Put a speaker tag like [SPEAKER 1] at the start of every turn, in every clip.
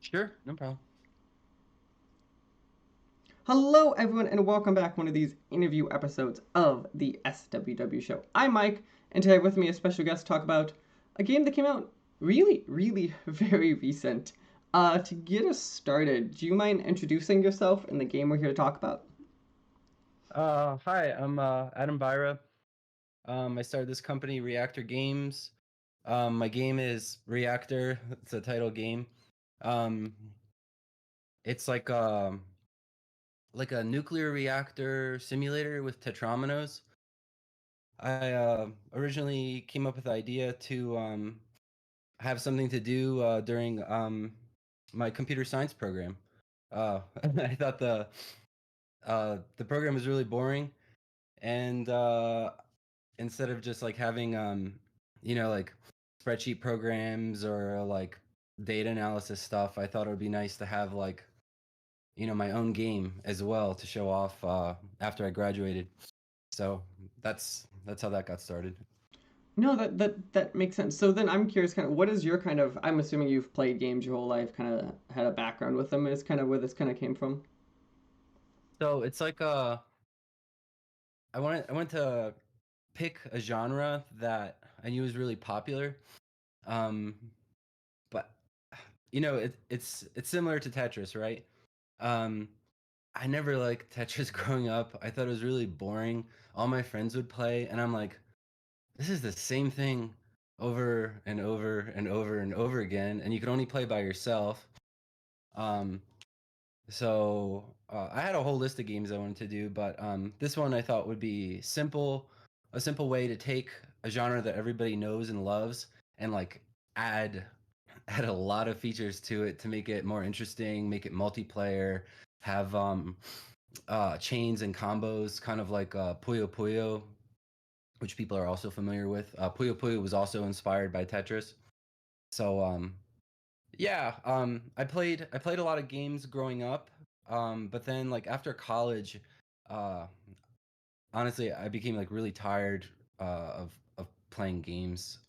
[SPEAKER 1] Sure, no problem.
[SPEAKER 2] Hello, everyone, and welcome back to one of these interview episodes of the SWW show. I'm Mike, and today with me a special guest to talk about a game that came out really, very recent. To get us started, do you mind introducing yourself and the game we're here to talk about?
[SPEAKER 1] Hi, I'm Adam Byra. I started this company, Reaktor Games. My game is Reaktor. It's a title game. Um, it's like a nuclear reactor simulator with tetrominos. I originally came up with the idea to have something to do during my computer science program. I thought the program was really boring, and instead of just like having like spreadsheet programs or like data analysis stuff, I thought it would be nice to have like my own game as well to show off after I graduated. So that's how that got started.
[SPEAKER 2] No, that makes sense. So then I'm curious, kind of, what is your kind of? I'm assuming you've played games your whole life, kind of had a background with them. Is kind of where this kind of came from.
[SPEAKER 1] So it's like I wanted to pick a genre that I knew was really popular. um but it's similar to Tetris, right? um I never liked Tetris growing up. I thought it was really boring. All my friends would play, and I'm like, this is the same thing over and over and over and over again, and you can only play by yourself. Um, so I had a whole list of games I wanted to do, but this one I thought would be a simple way to take a genre that everybody knows and loves and like add add a lot of features to it to make it more interesting, make it multiplayer, have chains and combos, kind of like Puyo Puyo, which people are also familiar with. Puyo Puyo was also inspired by Tetris. So yeah, I played a lot of games growing up, but then like after college, uh, honestly, I became like really tired of playing games.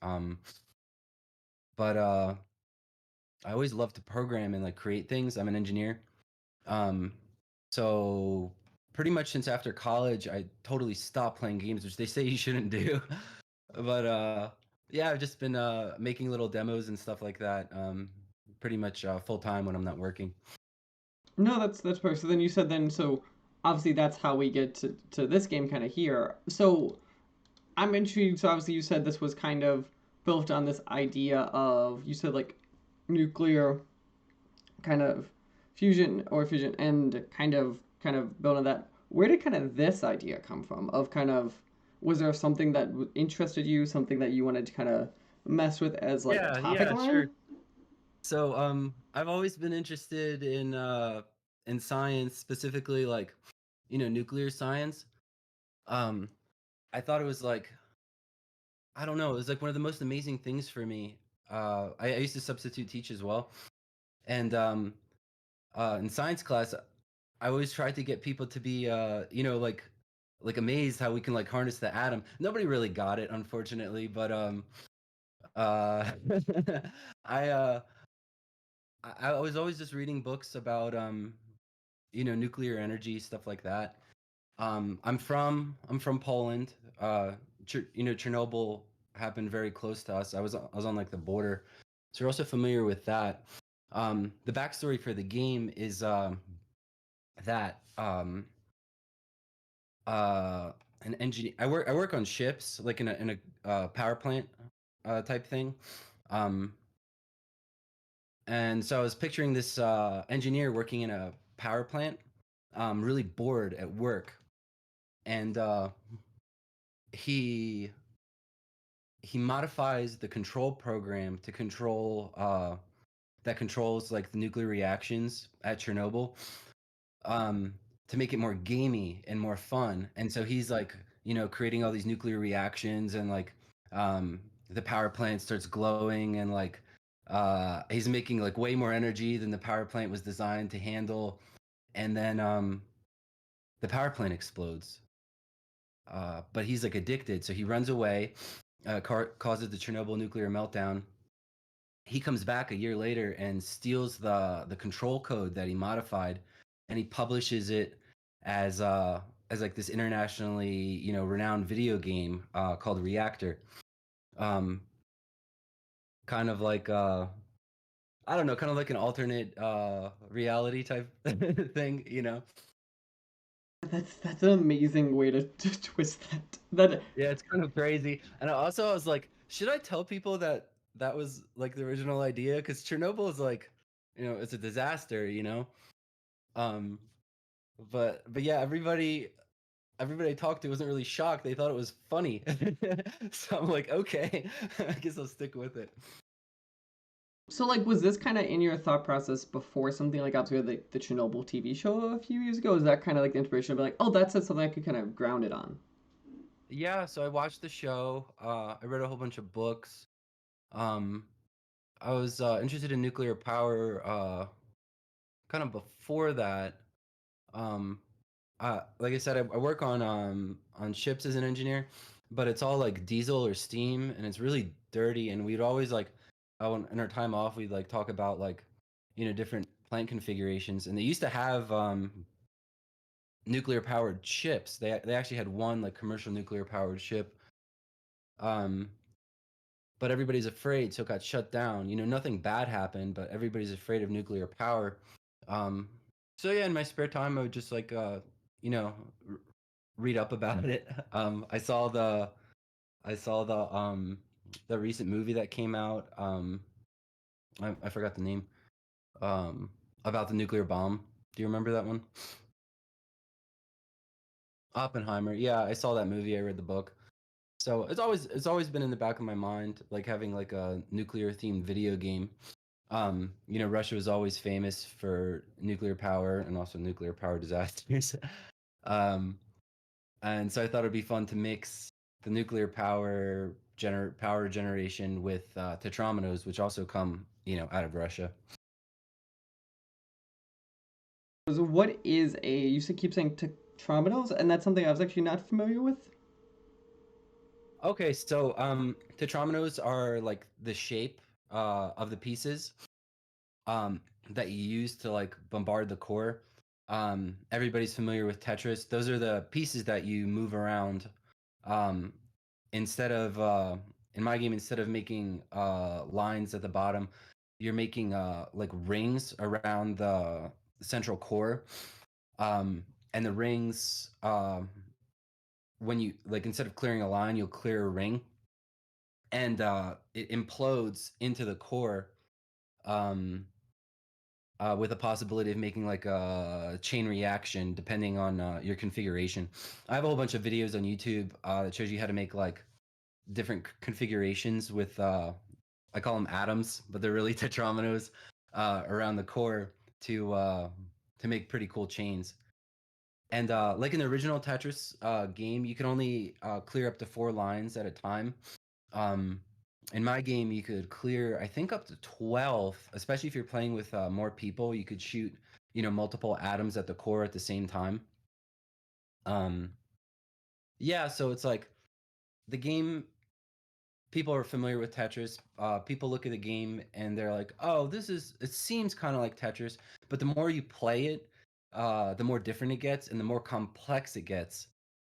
[SPEAKER 1] But I always loved to program and like create things. I'm an engineer. Um, so pretty much since after college, I totally stopped playing games, which they say you shouldn't do. But yeah, I've just been making little demos and stuff like that. Pretty much full time when I'm not working.
[SPEAKER 2] No, that's perfect. So then you said then so obviously that's how we get to this game kind of here. So I'm intrigued. So obviously you said this was kind of built on this idea of you said like nuclear kind of fusion and kind of built on that. Where did kind of this idea come from? Of kind of was there something that interested you, something that you wanted to kind of mess with as like a topic
[SPEAKER 1] Yeah, sure.
[SPEAKER 2] line?
[SPEAKER 1] So I've always been interested in science, specifically like nuclear science. Um, I thought it was like I don't know, it was like one of the most amazing things for me. I used to substitute teach as well, and in science class, I always tried to get people to be like amazed how we can like harness the atom. Nobody really got it, unfortunately, but uh, I uh I was always just reading books about nuclear energy, stuff like that. I'm from Poland. Chernobyl happened very close to us. I was on like the border, so we're also familiar with that. The backstory for the game is that uh an engineer. I work on ships, like in a power plant type thing. Um, and so I was picturing this engineer working in a power plant, really bored at work, and he he modifies the control program to control that controls like the nuclear reactions at Chernobyl, um to make it more gamey and more fun. And so he's like creating all these nuclear reactions, and like the power plant starts glowing, and like he's making like way more energy than the power plant was designed to handle. And then the power plant explodes, but he's like addicted, so he runs away, causes the Chernobyl nuclear meltdown, he comes back a year later and steals the control code that he modified, and he publishes it as like this internationally, you know, renowned video game called Reaktor. Um, kind of like I don't know, kind of like an alternate reality type thing, you know.
[SPEAKER 2] That's an amazing way to twist that. That
[SPEAKER 1] Yeah, it's kind of crazy. And also I was like, should I tell people that that was like the original idea? Because Chernobyl is like, you know, it's a disaster, you know. Um, but yeah, everybody I talked to wasn't really shocked. They thought it was funny. So I'm like, okay, I guess I'll stick with it.
[SPEAKER 2] so like was this kind of in your thought process before something like obviously the Chernobyl TV show a few years ago? Is that kind of like the inspiration of like, oh, that's something I could kind of ground it on?
[SPEAKER 1] Yeah, so I watched the show. I read a whole bunch of books. Um, I was interested in nuclear power kind of before that. Um, like I said, I work on ships as an engineer, but it's all like diesel or steam, and it's really dirty. And we'd always like, in our time off, we'd like talk about like, you know, different plant configurations. And they used to have nuclear powered ships. They actually had one like commercial nuclear powered ship. Um, but everybody's afraid, so it got shut down. You know, nothing bad happened, but everybody's afraid of nuclear power. Um, so yeah, in my spare time, I would just like you know, read up about it. I saw the recent movie that came out. I forgot the name. Um, about the nuclear bomb. Do you remember that one? Oppenheimer. Yeah, I saw that movie. I read the book. So it's always been in the back of my mind, like having like a nuclear themed video game. You know, Russia was always famous for nuclear power and also nuclear power disasters. um, and so I thought it'd be fun to mix the nuclear power generation with tetrominos, which also come, you know, out of Russia.
[SPEAKER 2] So what is a you said keep saying tetrominos, and that's something I was actually not familiar with.
[SPEAKER 1] Okay, so tetrominos are like the shape of the pieces um, that you use to like bombard the core. Everybody's familiar with Tetris. Those are the pieces that you move around. Um, instead of in my game, instead of making lines at the bottom, you're making like rings around the central core. Um, and the rings, when you like instead of clearing a line, you'll clear a ring, and it implodes into the core. Um, with a possibility of making like a chain reaction depending on your configuration. I have a whole bunch of videos on YouTube that shows you how to make like different configurations with I call them atoms, but they're really tetrominos around the core to make pretty cool chains. And like in the original Tetris game, you can only clear up to 4 lines at a time. um, in my game, you could clear, I think, up to 12, especially if you're playing with more people. You could shoot, you know, multiple atoms at the core at the same time. Um, yeah, so it's like the game, people are familiar with Tetris. People look at the game and they're like, oh, it seems kind of like Tetris. But the more you play it, the more different it gets and the more complex it gets.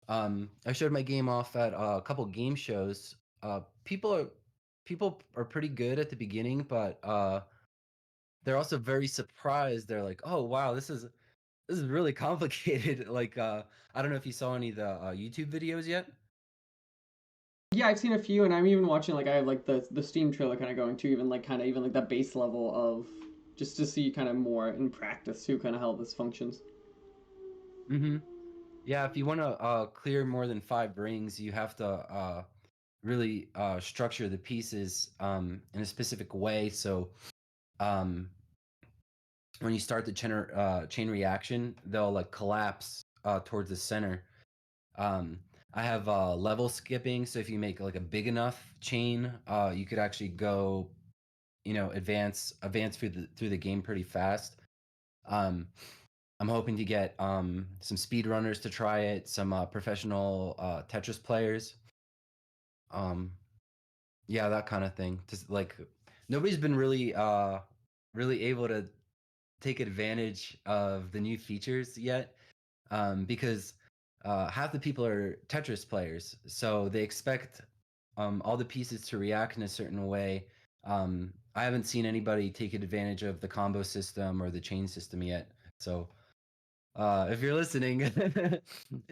[SPEAKER 1] I showed my game off at a couple game shows. Uh, people are people are pretty good at the beginning, but they're also very surprised. They're like, "Oh wow, this is really complicated." Like, I don't know if you saw any of the YouTube videos yet.
[SPEAKER 2] Yeah, I've seen a few, and I'm even watching like I have like the Steam trailer kind of going to even like kind of even like that base level of just to see kind of more in practice too, kind of how this functions.
[SPEAKER 1] Hmm. Yeah, if you want to clear more than 5 rings, you have to really structure the pieces in a specific way. So um, when you start the chain reaction, they'll like collapse towards the center. Um, I have level skipping, so if you make like a big enough chain, you could actually go, you know, advance through the game pretty fast. Um, I'm hoping to get some speedrunners to try it, some professional Tetris players. Um, yeah, that kind of thing. Just like nobody's been really able to take advantage of the new features yet, because half the people are Tetris players, so they expect all the pieces to react in a certain way. I haven't seen anybody take advantage of the combo system or the chain system yet. So if you're listening,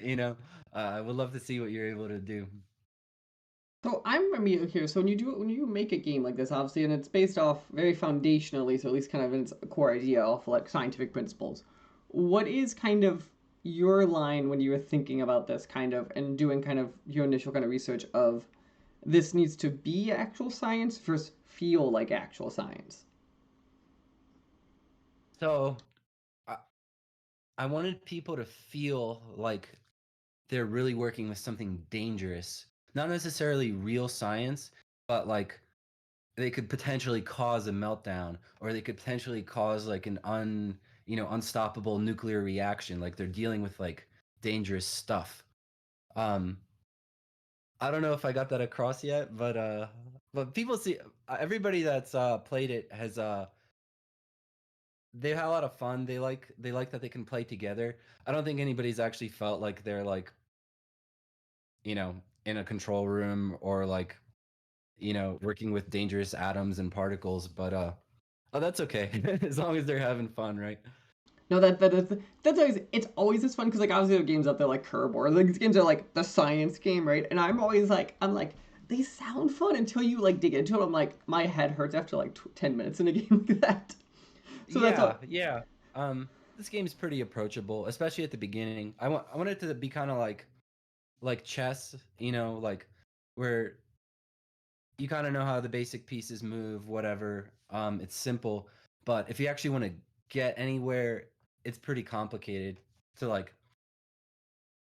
[SPEAKER 1] you know, I would love to see what you're able to do.
[SPEAKER 2] So I'm immediately here. So when you make a game like this, obviously, and it's based off very foundationally, so at least kind of in its core idea of like scientific principles. What is kind of your line when you were thinking about this kind of and doing kind of your initial kind of research of this needs to be actual science versus feel like actual science?
[SPEAKER 1] So I, I wanted people to feel like they're really working with something dangerous, not necessarily real science, but like they could potentially cause a meltdown, or they could potentially cause like an unstoppable nuclear reaction, like they're dealing with like dangerous stuff. um I don't know if I got that across yet, but people see, everybody that's played it has they've had a lot of fun. They like that they can play together. I don't think anybody's actually felt like they're like, in a control room, or like, working with dangerous atoms and particles, but oh, that's okay. As long as they're having fun, right?
[SPEAKER 2] No, that's always it's always this fun because like obviously there are games out there like Curb or like these games are like the science game, right? And I'm like they sound fun until you like dig into it. I'm like my head hurts after like 10 minutes in a game like that. So that's
[SPEAKER 1] Yeah,
[SPEAKER 2] all.
[SPEAKER 1] yeah. This game's pretty approachable, especially at the beginning. I want it to be kind of like chess, like where you kind of know how the basic pieces move, whatever. It's simple, but if you actually want to get anywhere, it's pretty complicated. To like,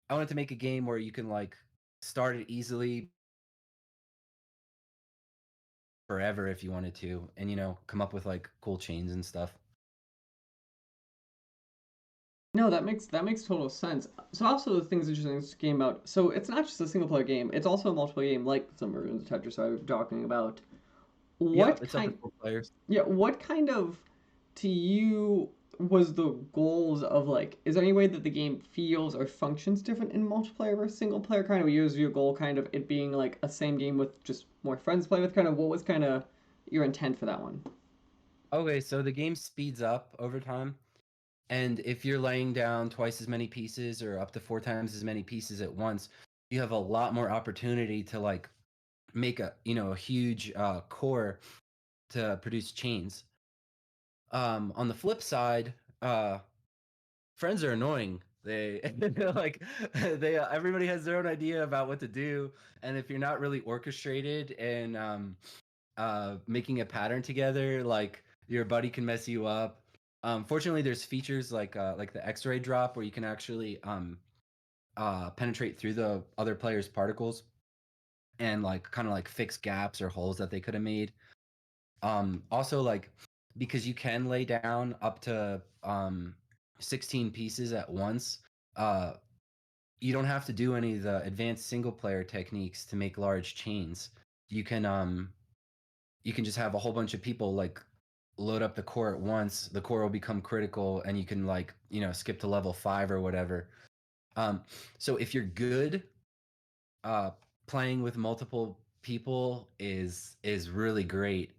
[SPEAKER 1] I wanted to make a game where you can like start it easily forever if you wanted to, and come up with like cool chains and stuff.
[SPEAKER 2] No, that makes total sense. So also the things interesting in this game about so it's not just a single player game, it's also a multiplayer game like some versions of Tetris I was talking about.
[SPEAKER 1] Yeah,
[SPEAKER 2] What
[SPEAKER 1] it's up to
[SPEAKER 2] kind
[SPEAKER 1] 4 players.
[SPEAKER 2] Yeah, what kind of to you was the goals of like is there any way that the game feels or functions different in multiplayer versus single player kind of was your goal kind of it being like a same game with just more friends to play with kind of what was kind of your intent for that one?
[SPEAKER 1] Okay, so the game speeds up over time. And if you're laying down twice as many pieces or up to 4 times as many pieces at once, you have a lot more opportunity to like make a huge core to produce chains. On the flip side, friends are annoying. They like they everybody has their own idea about what to do, and if you're not really orchestrated and making a pattern together, like your buddy can mess you up. Fortunately, there's features like the X-ray drop where you can actually penetrate through the other player's particles and like kind of like fix gaps or holes that they could have made. Also, like, because you can lay down up to 16 pieces at once, uh, you don't have to do any of the advanced single player techniques to make large chains. You can you can just have a whole bunch of people like load up the core at once. The core will become critical, and you can like skip to level 5 or whatever. Um, so if you're good, uh, playing with multiple people is really great.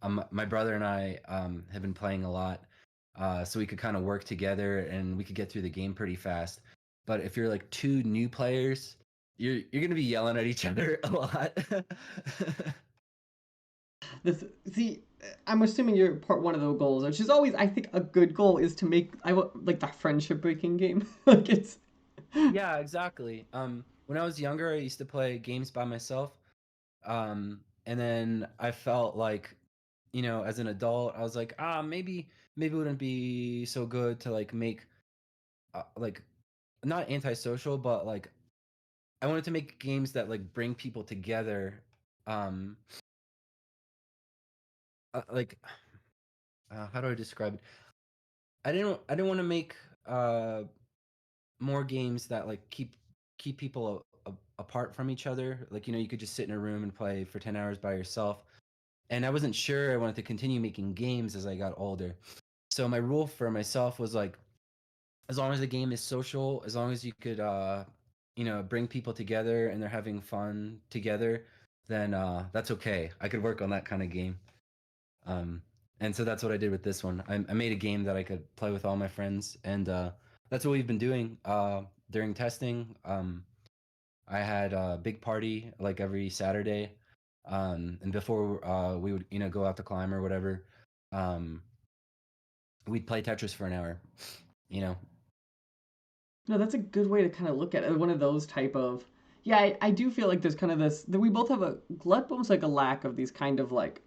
[SPEAKER 1] My brother and I have been playing a lot, so we could kind of work together and we could get through the game pretty fast. But if you're like two new players, you're gonna be yelling at each other a lot.
[SPEAKER 2] This see I'm assuming you're part one of the goals, which is always I think a good goal is to make like the friendship breaking game. Like it's
[SPEAKER 1] Yeah, exactly. When I was younger, I used to play games by myself. And then I felt like, as an adult, I was like, maybe it wouldn't be so good to like make like not antisocial, but like I wanted to make games that like bring people together. Um, like how do I describe it? I didn't want to make uh more games that like keep people apart from each other. Like you could just sit in a room and play for 10 hours by yourself. and I wasn't sure I wanted to continue making games as I got older. So my rule for myself was like, as long as the game is social, as long as you could, bring people together and they're having fun together, then that's okay. I could work on that kind of game. Um, and so that's what I did with this one. I made a game that I could play with all my friends, and that's what we've been doing during testing. I had a big party like every Saturday, and before we would go out to climb or whatever, um, we'd play Tetris for an hour. You know.
[SPEAKER 2] No, that's a good way to kind of look at it. One of those type of, yeah, I do feel like there's kind of this that we both have almost like a lack of these kind of like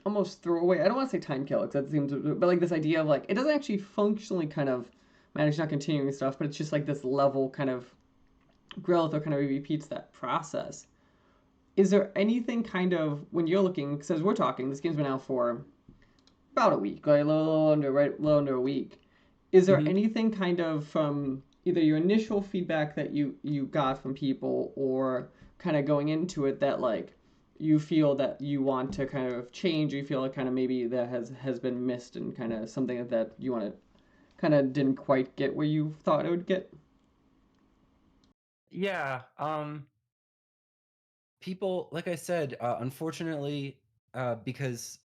[SPEAKER 2] almost throwaway. I don't want to say time kill because that seems, but like this idea of like it doesn't actually functionally kind of manage not continuing stuff, but it's just like this level kind of growth or kind of repeats that process. Is there anything kind of when you're looking? Because as we're talking, this game's been out for about a week, right? A little under a week. Is there
[SPEAKER 1] Hmm.
[SPEAKER 2] anything kind of from either your initial feedback that you got from people or kind of going into it that like you feel that you want to kind of change or you feel like kind of maybe that has been missed and kind of something that you want to kind of didn't quite get where you thought it would get?
[SPEAKER 1] Yeah. People, like I said, unfortunately, because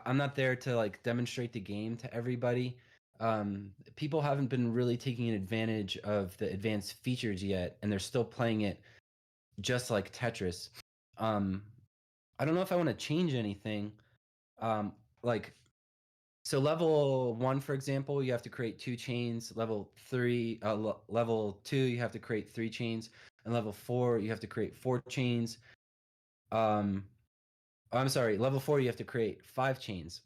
[SPEAKER 1] I'm not there to like demonstrate the game to everybody. People haven't been really taking advantage of the advanced features yet, and they're still playing it just like Tetris. Um, I don't know if I want to change anything. Um, like, so level one, for example, you have to create 2 chains. Level three, level two, you have to create 3 chains, and level four, you have to create 4 chains. Um, I'm sorry, level four, you have to create 5 chains,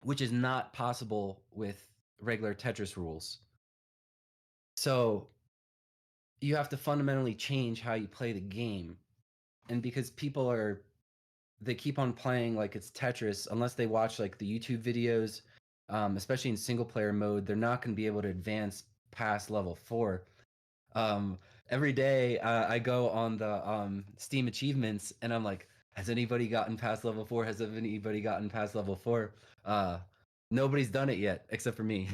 [SPEAKER 1] which is not possible with regular Tetris rules. So you have to fundamentally change how you play the game. And because they keep on playing like it's Tetris, unless they watch like the YouTube videos, especially in single player mode, they're not going to be able to advance past level four. Um, every day I go on the Steam achievements and I'm like, has anybody gotten past level four? Has anybody gotten past level four? Uh, Nobody's done it yet except for me.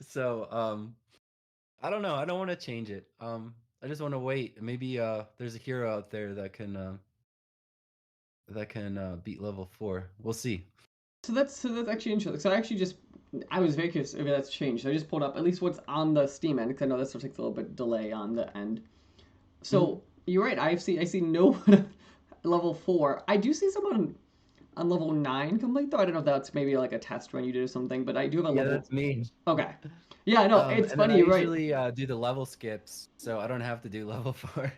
[SPEAKER 1] So I don't know. I don't want to change it. I just want to wait. Maybe there's a hero out there that can beat level four. We'll see.
[SPEAKER 2] So that's actually interesting. So I was very curious if that's changed. So I just pulled up at least what's on the Steam end because I know this will take a little bit delay on the end.
[SPEAKER 1] Hmm.
[SPEAKER 2] So you're right. I see no one level four. I do see someone on level nine complete though. I don't know if that's maybe like a test run you did or something, but I do have a
[SPEAKER 1] Yeah,
[SPEAKER 2] level.
[SPEAKER 1] that's me.
[SPEAKER 2] Okay. Yeah, no, it's
[SPEAKER 1] And then
[SPEAKER 2] funny.
[SPEAKER 1] I
[SPEAKER 2] You're right.
[SPEAKER 1] usually do the level skips, so I don't have to do level four.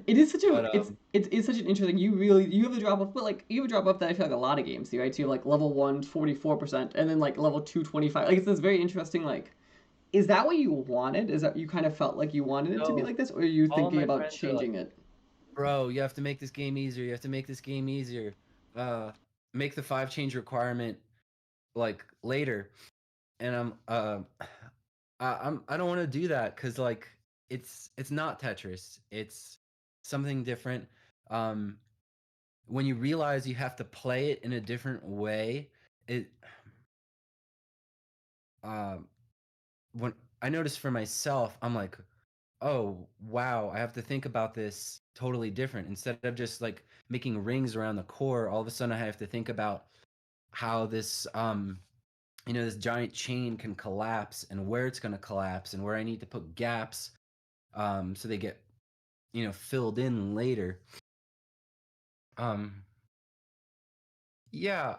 [SPEAKER 2] It is such a
[SPEAKER 1] But
[SPEAKER 2] it's such an interesting. You have a drop off, but like you have a drop off that I feel like a lot of games do, right? So you have like level one 44%, and then like level two 25. Like it's this very interesting. Like, is that what you wanted? Is that you kind of felt like you wanted it to be
[SPEAKER 1] so
[SPEAKER 2] like this, or are you
[SPEAKER 1] all
[SPEAKER 2] thinking
[SPEAKER 1] my
[SPEAKER 2] about
[SPEAKER 1] friends are like,
[SPEAKER 2] changing it?
[SPEAKER 1] "Bro, you have to make this game easier. You have to make this game easier. Uh, make the 5 change requirement like later." And I don't want to do that because like it's not Tetris. It's something different. Um, when you realize you have to play it in a different way, it um when I notice for myself, I'm like, oh wow, I have to think about this totally different. Instead of just like making rings around the core, all of a sudden I have to think about how this giant chain can collapse and where it's going to collapse and where I need to put gaps so they get filled in later. Um, yeah,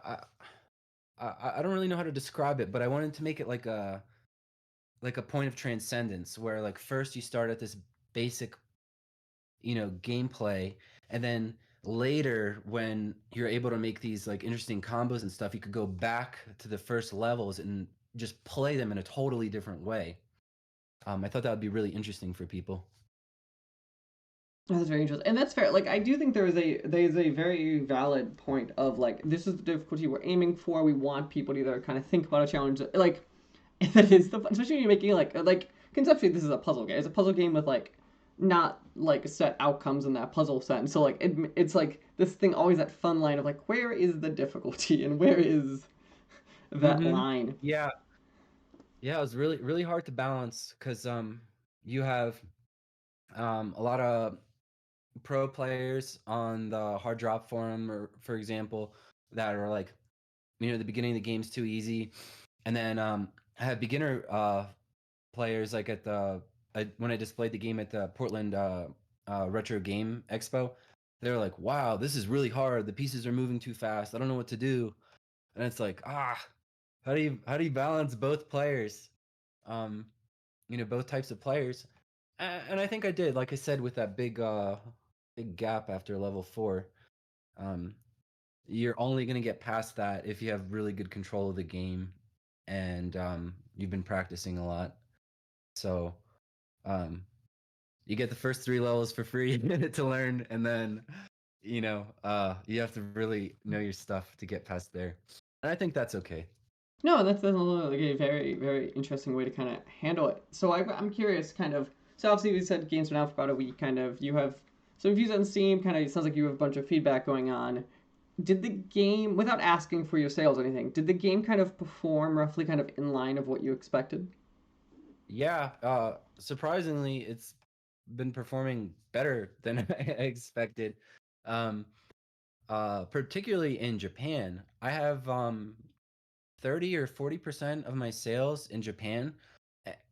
[SPEAKER 1] I don't really know how to describe it, but I wanted to make it like a point of transcendence where like first you start at this basic gameplay, and then later when you're able to make these like interesting combos and stuff, you could go back to the first levels and just play them in a totally different way. I thought that would be really interesting for people.
[SPEAKER 2] That's very interesting, and that's fair. Like I do think there is a very valid point of like this is the difficulty we're aiming for. We want people to either kind of think about a challenge like that is the especially when you're making like conceptually this is a puzzle game. It's a puzzle game with like not like set outcomes in that puzzle sense. So like it's like this thing always that fun line of like where is the difficulty and where is that
[SPEAKER 1] Mm-hmm.
[SPEAKER 2] line?
[SPEAKER 1] Yeah. Yeah, it was really really hard to balance because you have a lot of pro players on the hard drop forum, or for example, that are like, the beginning of the game's too easy, and then I have beginner players like at when I displayed the game at the Portland Retro Game Expo. They were like, "Wow, this is really hard. The pieces are moving too fast. I don't know what to do." And it's like, how do you balance both players? Um, both types of players. And I think I did. Like I said, with that big gap after level 4. Um, you're only gonna get past that if you have really good control of the game, and you've been practicing a lot. So um, you get the first 3 levels for free to learn, and then you have to really know your stuff to get past there. And I think that's okay.
[SPEAKER 2] No, that's like a very very interesting way to kind of handle it. So I'm curious, kind of. So obviously we said games been out for about a week. Kind of you have some reviews on Steam. Kind of it sounds like you have a bunch of feedback going on. Did the game, without asking for your sales or anything, did the game kind of perform roughly kind of in line of what you expected?
[SPEAKER 1] Yeah, surprisingly, it's been performing better than I expected. Um, Particularly in Japan. I have 30 or 40% of my sales in Japan,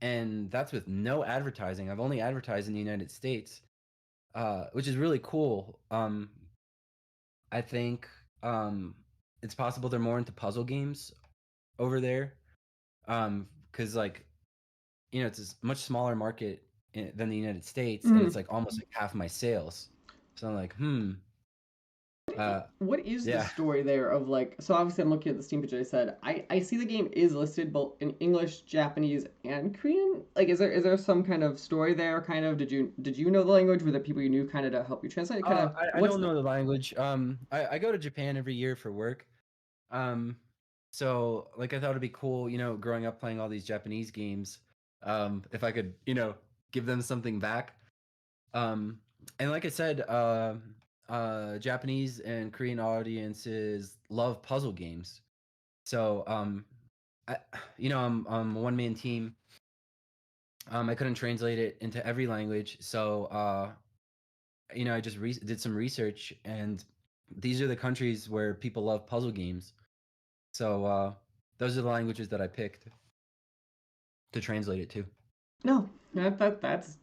[SPEAKER 1] and that's with no advertising. I've only advertised in the United States, which is really cool. I think it's possible they're more into puzzle games over there, because like it's a much smaller market than the United States, and it's
[SPEAKER 2] Mm.
[SPEAKER 1] like almost like half my sales. So I'm like, uh,
[SPEAKER 2] What is the
[SPEAKER 1] yeah.
[SPEAKER 2] story there of like? So obviously, I'm looking at the Steam page. I said I see the game is listed both in English, Japanese, and Korean. Like, is there some kind of story there? Kind of did you know the language? Were there people you knew kind of to help you translate? Kind of
[SPEAKER 1] I
[SPEAKER 2] what's
[SPEAKER 1] don't
[SPEAKER 2] the
[SPEAKER 1] know the language. I go to Japan every year for work. Um, so like I thought it'd be cool, growing up playing all these Japanese games. If I could, give them something back. Um, and like I said, Japanese and Korean audiences love puzzle games. So I, I'm a one man team. I couldn't translate it into every language, so I just did some research, and these are the countries where people love puzzle games. So those are the languages that I picked to translate it to.
[SPEAKER 2] no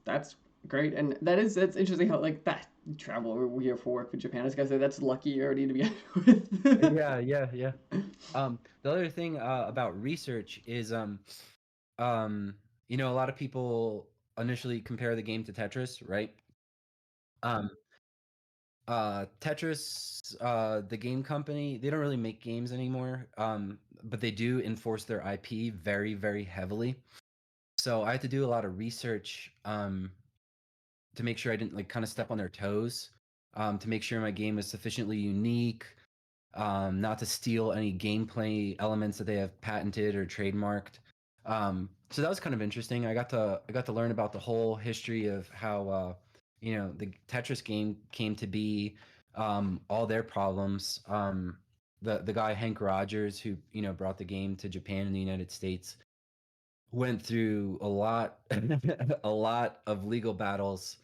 [SPEAKER 2] that's great, and that's interesting how like that travel here for work for Japan. I was gonna say that's lucky already to be with.
[SPEAKER 1] Yeah, yeah, yeah. The other thing about research is a lot of people initially compare the game to Tetris, right? Um, Tetris, the game company, they don't really make games anymore, but they do enforce their IP very, very heavily. So I had to do a lot of research to make sure I didn't like kind of step on their toes, to make sure my game was sufficiently unique, not to steal any gameplay elements that they have patented or trademarked. So that was kind of interesting. I got to learn about the whole history of how the Tetris game came to be, all their problems. The guy Hank Rogers, who brought the game to Japan and the United States, went through a lot a lot of legal battles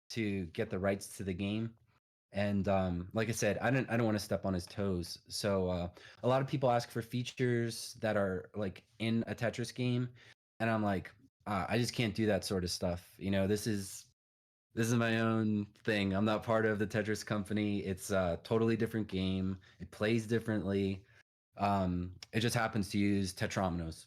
[SPEAKER 1] to get the rights to the game. And like I said, I don't want to step on his toes. So a lot of people ask for features that are like in a Tetris game, and I'm like, I just can't do that sort of stuff. This is my own thing. I'm not part of the Tetris company. It's a totally different game. It plays differently. It just happens to use tetrominoes.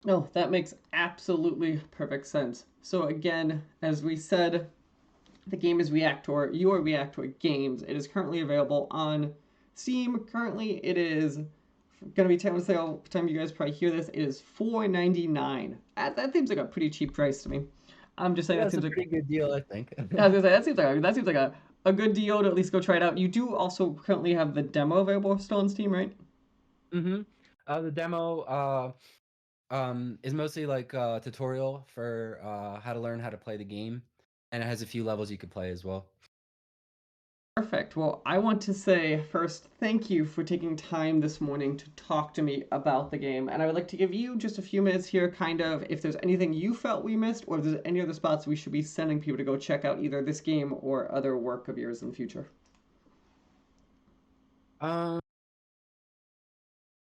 [SPEAKER 2] No, that makes absolutely perfect sense. So again, as we said, the game is Reaktor. Your Reaktor Games. It is currently available on Steam. Currently, it is going to be time to sale. By the time you guys probably hear this, it is $4.99. That seems like a pretty cheap price to me. I'm just saying
[SPEAKER 1] Yeah,
[SPEAKER 2] that
[SPEAKER 1] it's a
[SPEAKER 2] seems like
[SPEAKER 1] pretty good deal, I think.
[SPEAKER 2] I was gonna say that seems like a good deal to at least go try it out. You do also currently have the demo available still on Steam, right?
[SPEAKER 1] Mm-hmm. The demo. is mostly like a tutorial for how to learn how to play the game, and it has a few levels you could play as well.
[SPEAKER 2] Perfect. Well, I want to say first, thank you for taking time this morning to talk to me about the game. And I would like to give you just a few minutes here, kind of, if there's anything you felt we missed, or if there's any other spots we should be sending people to go check out either this game or other work of yours in the future.
[SPEAKER 1] Um,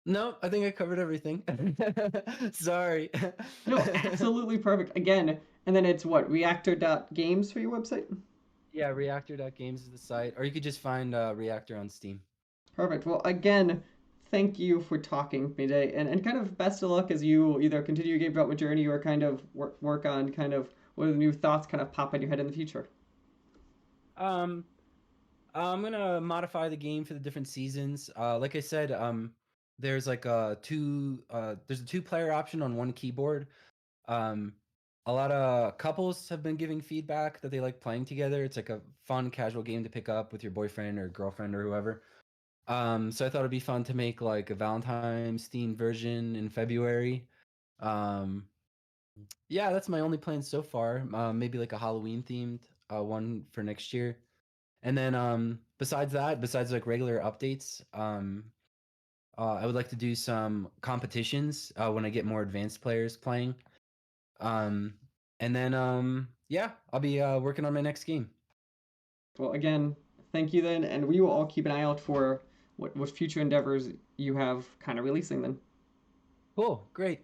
[SPEAKER 1] no, I think I covered everything. Sorry.
[SPEAKER 2] No, absolutely perfect. Again, and then it's what, reactor.games for your website?
[SPEAKER 1] Yeah, reactor.games is the site, or you could just find Reactor on Steam.
[SPEAKER 2] Perfect. Well, again, thank you for talking with me today, and kind of best of luck as you either continue your game development journey or kind of work on kind of what are the new thoughts kind of pop in your head in the future.
[SPEAKER 1] Um, I'm gonna modify the game for the different seasons. Like I said, there's like there's a two-player option on one keyboard. Um, a lot of couples have been giving feedback that they like playing together. It's like a fun, casual game to pick up with your boyfriend or girlfriend or whoever. So I thought it'd be fun to make like a Valentine's themed version in February. Um, yeah, that's my only plan so far. Maybe like a Halloween themed one for next year. And then besides that, besides like regular updates, I would like to do some competitions when I get more advanced players playing. Um, and then yeah, I'll be working on my next game.
[SPEAKER 2] Well, again, thank you then, and we will all keep an eye out for what future endeavors you have kind of releasing then.
[SPEAKER 1] Cool, great.